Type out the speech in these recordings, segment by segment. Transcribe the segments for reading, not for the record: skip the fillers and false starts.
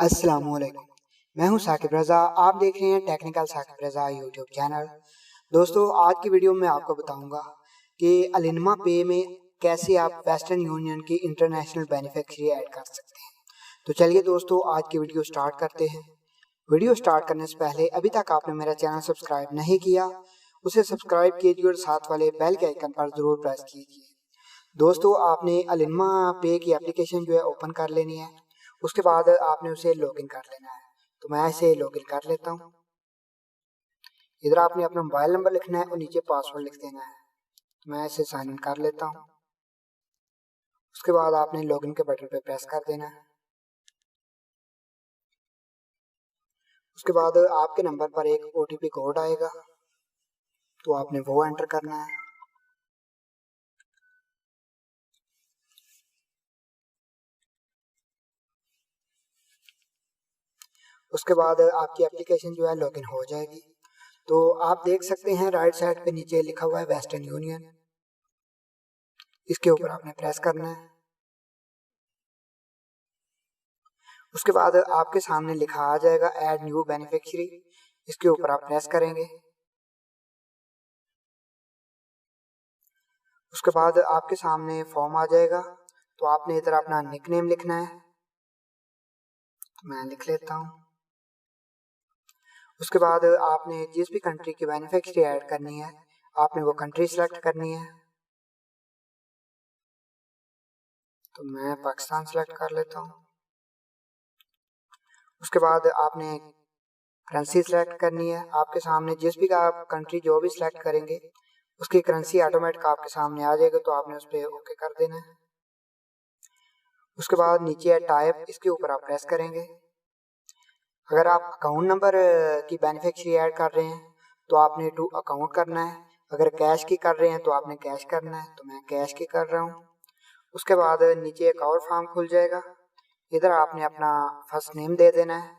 अस्सलामुअलैकुम। मैं हूं साकिब रज़ा। आप देख रहे हैं टेक्निकल साकिब रज़ा यूट्यूब चैनल। दोस्तों, आज की वीडियो में आपको बताऊंगा कि अलिनमा पे में कैसे आप वेस्टर्न यूनियन की इंटरनेशनल बेनिफिशियरी ऐड कर सकते हैं। तो चलिए दोस्तों, आज की वीडियो स्टार्ट करते हैं। वीडियो स्टार्ट करने से पहले अभी तक आपने मेरा चैनल सब्सक्राइब नहीं किया, उसे सब्सक्राइब कीजिए और साथ वाले बेल के आइकन पर जरूर प्रेस कीजिए। दोस्तों, आपने अलिनमा पे की एप्लीकेशन जो है ओपन कर लेनी है। उसके बाद आपने उसे लॉगिन कर लेना है। तो मैं इसे लॉगिन कर लेता हूँ। इधर आपने अपना मोबाइल नंबर लिखना है और नीचे पासवर्ड लिख देना है। तो मैं इसे साइन इन कर लेता हूँ। उसके बाद आपने लॉगिन के बटन पर प्रेस कर देना है। उसके बाद आपके नंबर पर एक OTP कोड आएगा, तो आपने वो एंटर करना है। उसके बाद आपकी एप्लीकेशन जो है लॉगिन हो जाएगी। तो आप देख सकते हैं राइट साइड पे नीचे लिखा हुआ है वेस्टर्न यूनियन। इसके ऊपर आपने प्रेस करना है। उसके बाद आपके सामने लिखा आ जाएगा ऐड न्यू बेनिफिशियरी। इसके ऊपर आप प्रेस करेंगे। उसके बाद आपके सामने फॉर्म आ जाएगा, तो आपने इधर अपना निकनेम लिखना है। मैं लिख लेता हूँ। उसके बाद आपने जिस भी कंट्री की बेनिफिशियरी ऐड करनी है, आपने वो कंट्री सेलेक्ट करनी है। तो मैं पाकिस्तान सेलेक्ट कर लेता हूँ। उसके बाद आपने करेंसी सेलेक्ट करनी है। आपके सामने जिस भी आप कंट्री जो भी सिलेक्ट करेंगे उसकी करेंसी ऑटोमेटिक आपके सामने आ जाएगा, तो आपने उस पर ओके कर देना है। उसके बाद नीचे है टाइप, इसके ऊपर आप प्रेस करेंगे। अगर आप अकाउंट नंबर की बेनिफिशियरी ऐड कर रहे हैं तो आपने टू अकाउंट करना है। अगर कैश की कर रहे हैं तो आपने कैश करना है, तो मैं कैश की कर रहा हूँ। उसके बाद नीचे एक और फॉर्म खुल जाएगा। इधर आपने अपना फर्स्ट नेम दे देना है।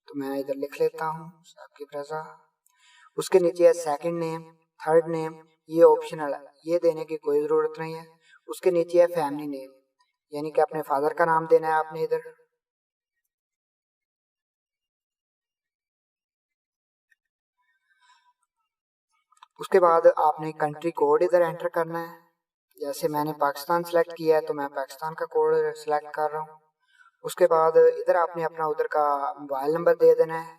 तो मैं इधर लिख लेता हूँ साकिब रज़ा। उसके नीचे है सेकंड नेम, थर्ड नेम, ये ऑप्शनल है, ये देने की कोई ज़रूरत नहीं है। उसके नीचे है फैमिली नेम, यानी कि अपने फादर का नाम देना है आपने इधर। उसके बाद आपने कंट्री कोड इधर एंटर करना है। जैसे मैंने पाकिस्तान सेलेक्ट किया है तो मैं पाकिस्तान का कोड सेलेक्ट कर रहा हूँ। उसके बाद इधर आपने अपना उधर का मोबाइल नंबर दे देना है।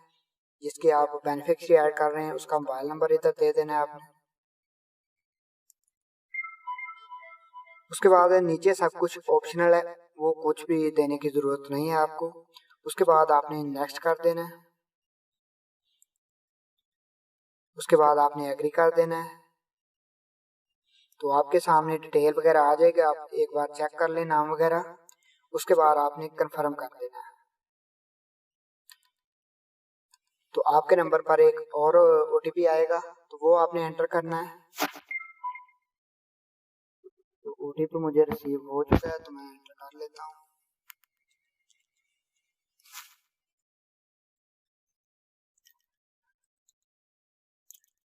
जिसके आप बेनिफिशियरी ऐड कर रहे हैं उसका मोबाइल नंबर इधर दे देना है आपने। उसके बाद नीचे सब कुछ ऑप्शनल है, वो कुछ भी देने की ज़रूरत नहीं है आपको। उसके बाद आपने नेक्स्ट कर देना है। उसके बाद आपने एग्री कर देना है। तो आपके सामने डिटेल वगैरह आ जाएगी, आप एक बार चेक कर लें नाम वगैरह। उसके बाद आपने कंफर्म कर देना है। तो आपके नंबर पर एक और OTP आएगा, तो वो आपने एंटर करना है। तो OTP मुझे रिसीव हो चुका है, तो मैं एंटर कर लेता हूँ।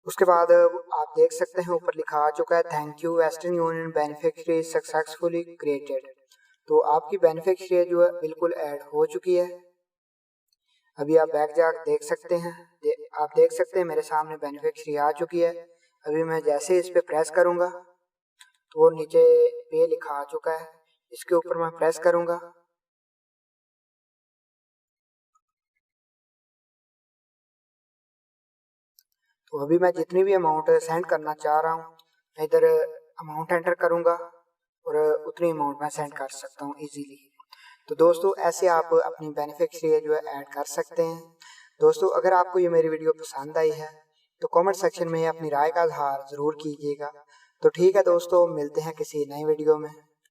उसके बाद आप देख सकते हैं ऊपर लिखा आ चुका है thank you western union beneficiary successfully created. तो आपकी बेनिफिशियरी जो है बिल्कुल ऐड हो चुकी है। अभी आप बैक जाकर देख सकते हैं। आप देख सकते हैं मेरे सामने बेनिफिशियरी आ चुकी है। अभी मैं जैसे इस पे प्रेस करूंगा तो वो नीचे पे लिखा आ चुका है। इसके ऊपर मैं प्रेस करूंगा। तो अभी मैं जितनी भी अमाउंट सेंड करना चाह रहा हूँ, मैं इधर अमाउंट एंटर करूंगा और उतनी अमाउंट मैं सेंड कर सकता हूँ इजीली। तो दोस्तों, ऐसे आप अपनी बेनिफिशियरी जो है ऐड कर सकते हैं। दोस्तों, अगर आपको ये मेरी वीडियो पसंद आई है तो कमेंट सेक्शन में अपनी राय का इजहार ज़रूर कीजिएगा। तो ठीक है दोस्तों, मिलते हैं किसी नई वीडियो में।